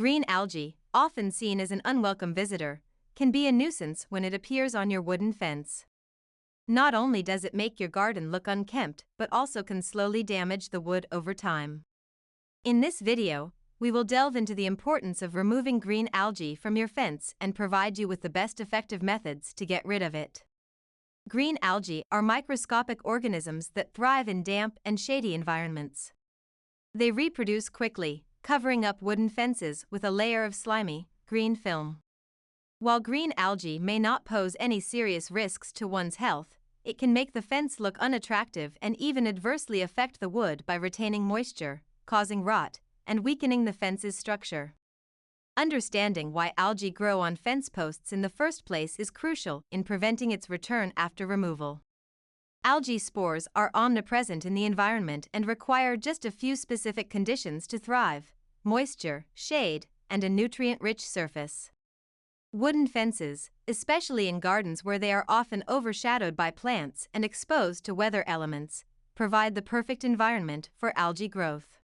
Green algae, often seen as an unwelcome visitor, can be a nuisance when it appears on your wooden fence. Not only does it make your garden look unkempt, but also can slowly damage the wood over time. In this video, we will delve into the importance of removing green algae from your fence and provide you with the best effective methods to get rid of it. Green algae are microscopic organisms that thrive in damp and shady environments. They reproduce quickly, covering up wooden fences with a layer of slimy, green film. While green algae may not pose any serious risks to one's health, it can make the fence look unattractive and even adversely affect the wood by retaining moisture, causing rot, and weakening the fence's structure. Understanding why algae grow on fence posts in the first place is crucial in preventing its return after removal. Algae spores are omnipresent in the environment and require just a few specific conditions to thrive: moisture, shade, and a nutrient-rich surface. Wooden fences, especially in gardens where they are often overshadowed by plants and exposed to weather elements, provide the perfect environment for algae growth.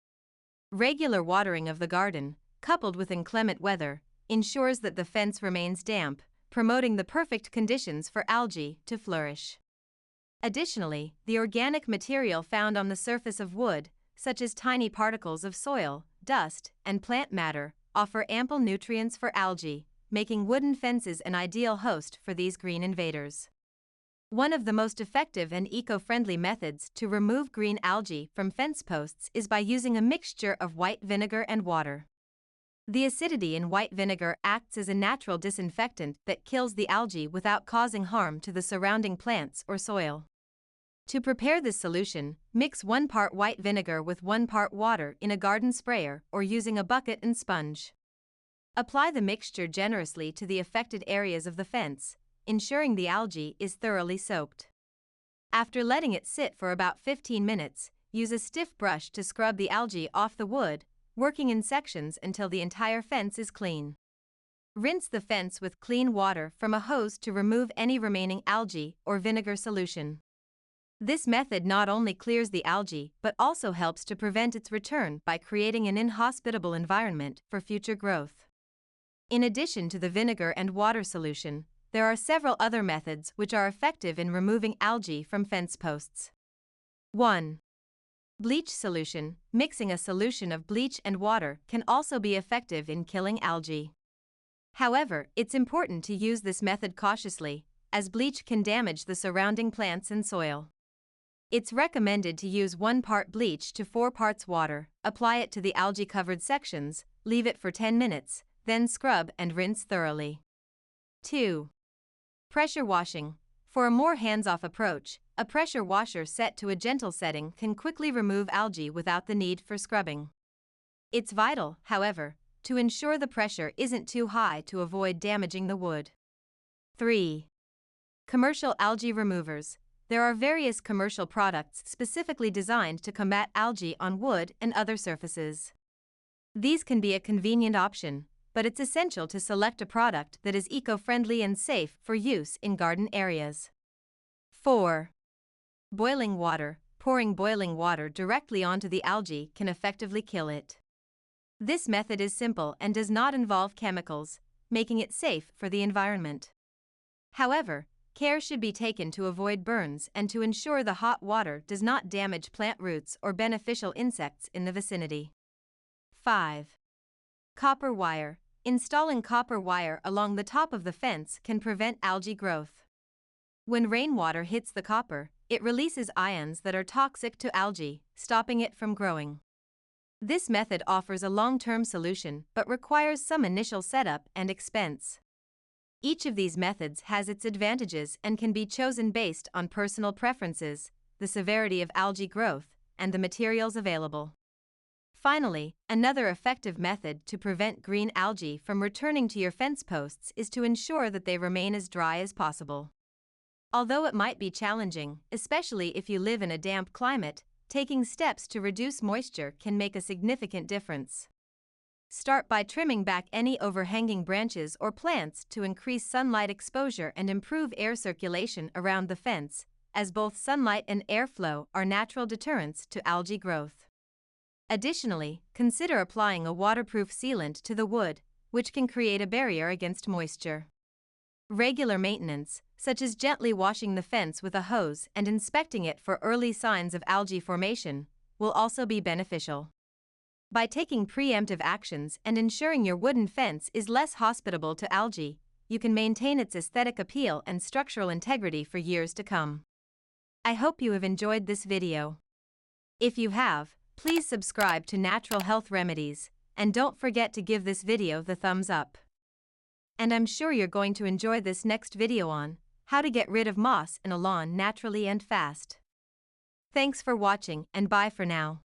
Regular watering of the garden, coupled with inclement weather, ensures that the fence remains damp, promoting the perfect conditions for algae to flourish. Additionally, the organic material found on the surface of wood, such as tiny particles of soil, dust, and plant matter, offer ample nutrients for algae, making wooden fences an ideal host for these green invaders. One of the most effective and eco-friendly methods to remove green algae from fence posts is by using a mixture of white vinegar and water. The acidity in white vinegar acts as a natural disinfectant that kills the algae without causing harm to the surrounding plants or soil. To prepare this solution, mix 1 part white vinegar with 1 part water in a garden sprayer or using a bucket and sponge. Apply the mixture generously to the affected areas of the fence, ensuring the algae is thoroughly soaked. After letting it sit for about 15 minutes, use a stiff brush to scrub the algae off the wood, working in sections until the entire fence is clean. Rinse the fence with clean water from a hose to remove any remaining algae or vinegar solution. This method not only clears the algae but also helps to prevent its return by creating an inhospitable environment for future growth. In addition to the vinegar and water solution, there are several other methods which are effective in removing algae from fence posts. 1. Bleach solution. Mixing a solution of bleach and water can also be effective in killing algae. However, it's important to use this method cautiously, as bleach can damage the surrounding plants and soil. It's recommended to use 1 part bleach to 4 parts water, apply it to the algae-covered sections, leave it for 10 minutes, then scrub and rinse thoroughly. 2. Pressure washing. For a more hands-off approach, a pressure washer set to a gentle setting can quickly remove algae without the need for scrubbing. It's vital, however, to ensure the pressure isn't too high to avoid damaging the wood. 3. Commercial algae removers. There are various commercial products specifically designed to combat algae on wood and other surfaces. These can be a convenient option, but it's essential to select a product that is eco-friendly and safe for use in garden areas. 4. Boiling water. Pouring boiling water directly onto the algae can effectively kill it. This method is simple and does not involve chemicals, making it safe for the environment. However, care should be taken to avoid burns and to ensure the hot water does not damage plant roots or beneficial insects in the vicinity. 5. Copper wire. Installing copper wire along the top of the fence can prevent algae growth. When rainwater hits the copper, it releases ions that are toxic to algae, stopping it from growing. This method offers a long-term solution but requires some initial setup and expense. Each of these methods has its advantages and can be chosen based on personal preferences, the severity of algae growth, and the materials available. Finally, another effective method to prevent green algae from returning to your fence posts is to ensure that they remain as dry as possible. Although it might be challenging, especially if you live in a damp climate, taking steps to reduce moisture can make a significant difference. Start by trimming back any overhanging branches or plants to increase sunlight exposure and improve air circulation around the fence, as both sunlight and airflow are natural deterrents to algae growth. Additionally, consider applying a waterproof sealant to the wood, which can create a barrier against moisture. Regular maintenance, such as gently washing the fence with a hose and inspecting it for early signs of algae formation, will also be beneficial. By taking preemptive actions and ensuring your wooden fence is less hospitable to algae, you can maintain its aesthetic appeal and structural integrity for years to come. I hope you have enjoyed this video. If you have, please subscribe to Natural Health Remedies, and don't forget to give this video the thumbs up. And I'm sure you're going to enjoy this next video on how to get rid of moss in a lawn naturally and fast. Thanks for watching, and bye for now.